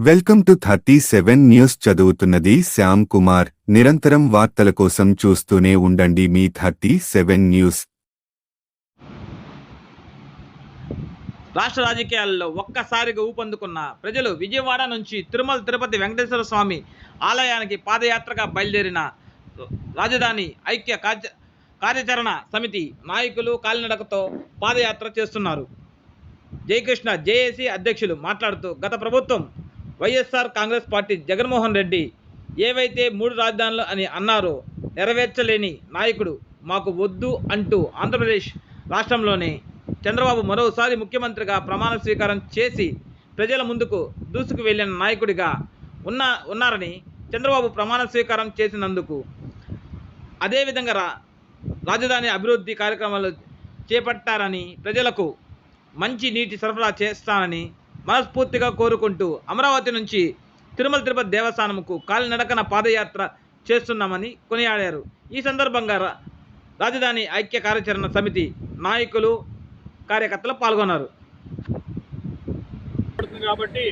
Welcome to 37 news. చదువుతున్నది శ్యామ్ కుమార్. నిరంతరం వార్తల కోసం చూస్తూనే ఉండండి మీ 37 న్యూస్. రాష్ట్ర రాజకీయాల్లో ఒక్కసారిగా ఊపందుకున్న ప్రజలు విజయవాడ నుంచి తిరుమల తిరుపతి వెంకటేశ్వర స్వామి ఆలయానికి పాదయాత్రగా బయలుదేరిన రాజధాని ఐక్య కార్యాచరణ సమితి నాయకులు కాలినడకతో పాదయాత్ర చేస్తున్నారు. జయకృష్ణ జేఏసీ అధ్యక్షులు మాట్లాడుతూ, గత ప్రభుత్వం వైఎస్ఆర్ కాంగ్రెస్ పార్టీ జగన్మోహన్ రెడ్డి ఏవైతే 3 రాజధానులు అని అన్నారో నెరవేర్చలేని నాయకుడు మాకు వద్దు అంటూ ఆంధ్రప్రదేశ్ రాష్ట్రంలోనే చంద్రబాబు మరోసారి ముఖ్యమంత్రిగా ప్రమాణ స్వీకారం చేసి ప్రజల ముందుకు దూసుకు వెళ్ళిన నాయకుడిగా ఉన్నారని, చంద్రబాబు ప్రమాణ స్వీకారం చేసినందుకు అదేవిధంగా రాజధాని అభివృద్ధి కార్యక్రమాలు చేపట్టారని, ప్రజలకు మంచి నీటి సరఫరా చేస్తానని మనస్ఫూర్తిగా కోరుకుంటూ అమరావతి నుంచి తిరుమల తిరుపతి దేవస్థానంకు కాలినడకన పాదయాత్ర చేస్తున్నామని కొనియాడారు. ఈ సందర్భంగా రాజధాని ఐక్య కార్యాచరణ సమితి నాయకులు కార్యకర్తలు పాల్గొన్నారు. కాబట్టి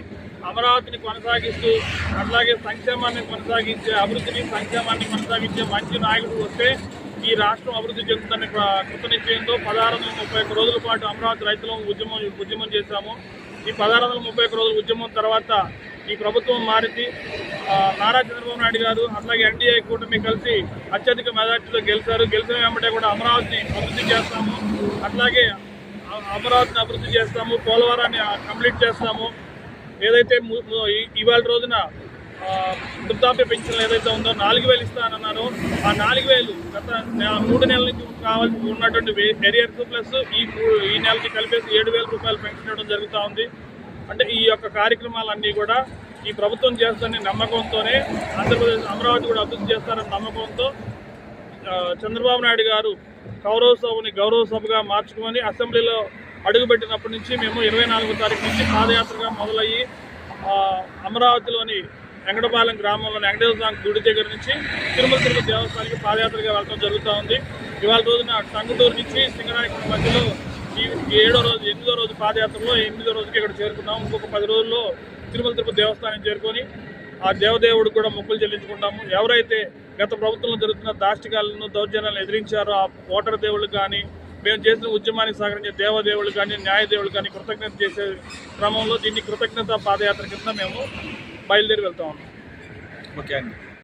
అమరావతిని కొనసాగిస్తూ అట్లాగే సంక్షేమాన్ని కొనసాగించే అభివృద్ధిని సంక్షేమాన్ని కొనసాగించే మంచి నాయకుడు వస్తే ఈ రాష్ట్రం అభివృద్ధి చెందుతున్న కృత నిశ్చయంతో 1631 రోజుల పాటు అమరావతి రైతుల ఉద్యమం చేశాము. ఈ 1631 రోజుల ఉద్యమం తర్వాత ఈ ప్రభుత్వం మారింది. నారా చంద్రబాబు నాయుడు గారు అట్లాగే ఎన్డీఏ కూటమి కలిసి అత్యధిక మెజార్టీతో గెలిచారు. గెలిచిన వెంబడే కూడా అమరావతిని అభివృద్ధి చేస్తాము, అట్లాగే అమరావతిని అభివృద్ధి చేస్తాము, పోలవరాన్ని కంప్లీట్ చేస్తాము. ఏదైతే ఇవాళ రోజున వృద్ధాప్య పెన్షన్ ఏదైతే ఉందో 4,000 ఇస్తానన్నారో ఆ 4,000 గత 3 నెలల నుంచి కావాల్సి ఉన్నటువంటి ఎరియర్స్ ప్లస్ ఈ నెలకి కలిపేసి 7,000 రూపాయలు పెన్షన్ ఇవ్వడం జరుగుతూ ఉంది. అంటే ఈ యొక్క కార్యక్రమాలన్నీ కూడా ఈ ప్రభుత్వం చేస్తారని నమ్మకంతోనే ఆంధ్రప్రదేశ్ అమరావతి కూడా అభివృద్ధి చేస్తారని నమ్మకంతో చంద్రబాబు నాయుడు గారు కౌరవ సభని గౌరవ సభగా మార్చుకొని అసెంబ్లీలో అడుగుపెట్టినప్పటి నుంచి మేము 24వ తారీఖు నుంచి పాదయాత్రగా మొదలయ్యి అమరావతిలోని వెంకటపాలెం గ్రామంలోని వెంకటేశ్వర స్వామి గుడి దగ్గర నుంచి తిరుమల తిరుపతి దేవస్థానానికి పాదయాత్రగా వెళ్ళడం జరుగుతూ ఉంది. ఇవాళ రోజున టంగుటూరు నుంచి సింగరాయకొండ మధ్యలో ఈ 8వ రోజు పాదయాత్రలో 8వ రోజుకి ఇక్కడ చేరుకున్నాము. ఇంకొక 10 రోజుల్లో తిరుమల తిరుపతి దేవస్థానం చేరుకొని ఆ దేవదేవుడికి కూడా మొక్కులు చెల్లించుకుంటాము. ఎవరైతే గత ప్రభుత్వంలో జరుగుతున్న దాష్టికాలను దౌర్జన్యాలను ఎదిరించారో ఆ ఓటర్ దేవుళ్ళు కానీ మేము చేసిన ఉద్యమానికి సహకరించే దేవదేవుళ్ళు కానీ న్యాయదేవుళ్ళు కానీ కృతజ్ఞత చేసే క్రమంలో దీన్ని కృతజ్ఞత పాదయాత్ర కింద మేము బయలుదేరి వెళ్తా ఉన్నాం. ఓకే అండి.